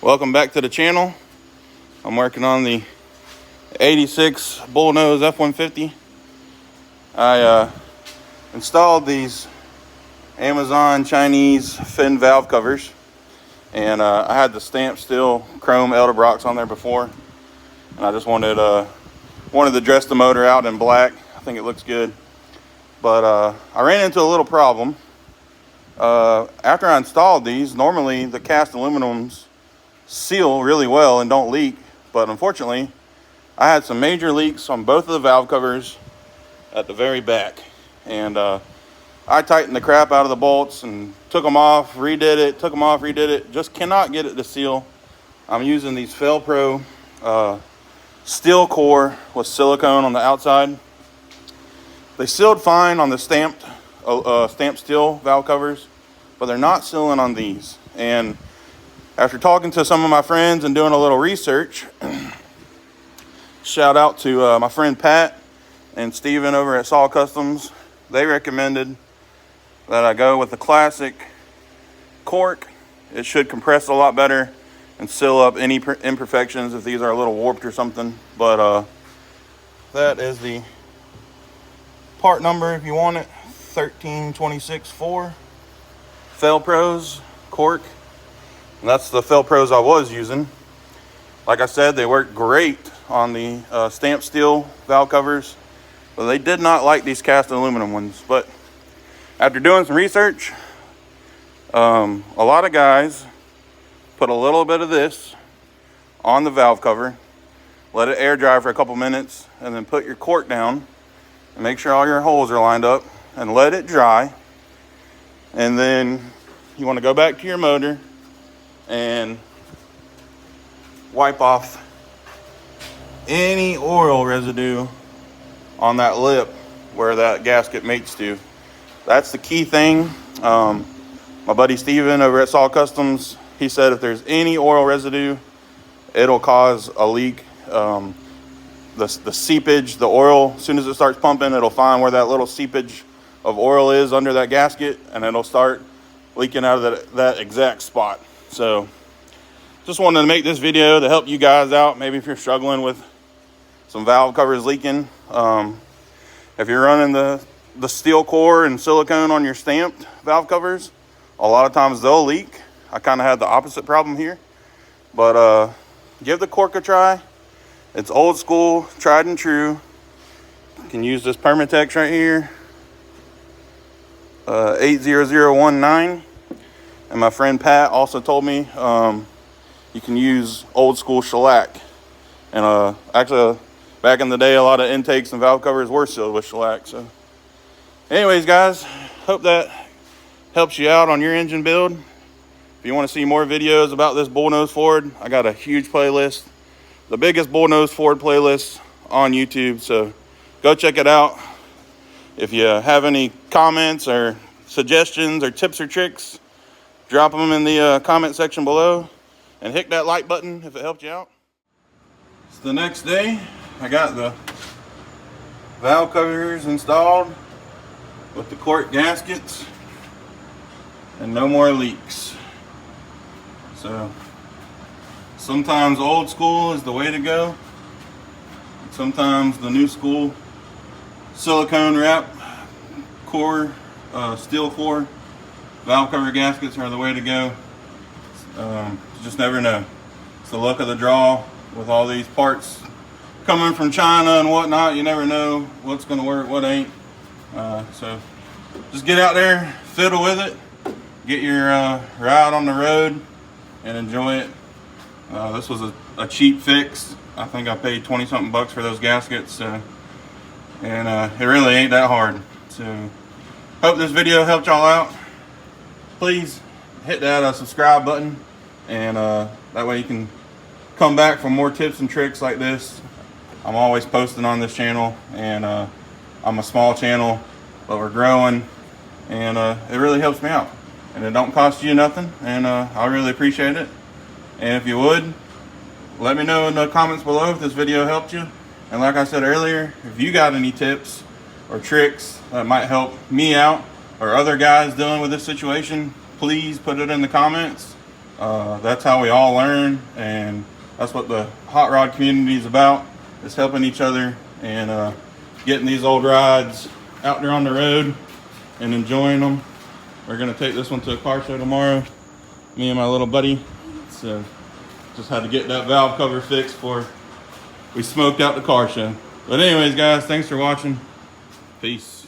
Welcome back to the channel. I'm working on the 86 Bullnose F150. I installed these Amazon Chinese fin valve covers, and I had the stamped steel chrome Edelbrocks on there before, and I just wanted to dress the motor out in black. I think it looks good, but I ran into a little problem. After I installed these, normally the cast aluminums seal really well and don't leak, but unfortunately I had some major leaks on both of the valve covers at the very back, and I tightened the crap out of the bolts and took them off, redid it, took them off, redid it. Just cannot get it to seal. I'm using these Felpro steel core with silicone on the outside. They sealed fine on the stamped steel valve covers, but they're not sealing on these. And after talking to some of my friends and doing a little research, shout out to my friend Pat and Steven over at Saw Customs. They recommended that I go with the classic cork. It should compress a lot better and seal up any imperfections if these are a little warped or something. But that is the part number if you want it, 13264 Felpros cork. And that's the Felpros I was using. Like I said, they work great on the stamped steel valve covers, but they did not like these cast aluminum ones. But after doing some research, a lot of guys put a little bit of this on the valve cover, let it air dry for a couple minutes, and then put your cork down and make sure all your holes are lined up and let it dry. And then you want to go back to your motor and wipe off any oil residue on that lip where that gasket mates to. That's the key thing. My buddy Steven over at Saw Customs, he said if there's any oil residue, it'll cause a leak. The seepage, the oil, as soon as it starts pumping, it'll find where that little seepage of oil is under that gasket, and it'll start leaking out of that exact spot. So just wanted to make this video to help you guys out, maybe if you're struggling with some valve covers leaking. If you're running the steel core and silicone on your stamped valve covers, a lot of times they'll leak. I kind of had the opposite problem here, but give the cork a try. It's old school, tried and true. You can use this Permatex right here, 80019. And my friend Pat also told me you can use old school shellac. And actually, back in the day, a lot of intakes and valve covers were sealed with shellac. So anyways, guys, hope that helps you out on your engine build. If you want to see more videos about this Bullnose Ford, I got a huge playlist, the biggest Bullnose Ford playlist on YouTube. So go check it out. If you have any comments or suggestions or tips or tricks, drop them in the comment section below, and hit that like button if it helped you out. It's the next day. I got the valve covers installed with the cork gaskets, and no more leaks. So sometimes old school is the way to go. Sometimes the new school silicone wrap core, steel core valve cover gaskets are the way to go. You just never know. It's the luck of the draw with all these parts coming from China and whatnot. You never know what's going to work, what ain't. So just get out there, fiddle with it, get your ride on the road and enjoy it. This was a cheap fix. I think I paid 20 something bucks for those gaskets, and it really ain't that hard. So hope this video helped y'all out. Please hit that subscribe button, and that way you can come back for more tips and tricks like this. I'm always posting on this channel, and I'm a small channel, but we're growing, and it really helps me out, and it don't cost you nothing, and I really appreciate it. And if you would, let me know in the comments below if this video helped you. And like I said earlier, if you got any tips or tricks that might help me out or other guys dealing with this situation, please put it in the comments. That's how we all learn, and that's what the hot rod community is about, is helping each other and getting these old rides out there on the road and enjoying them. We're gonna take this one to a car show tomorrow, me and my little buddy. So just had to get that valve cover fixed before we smoked out the car show. But anyways, guys, thanks for watching. Peace.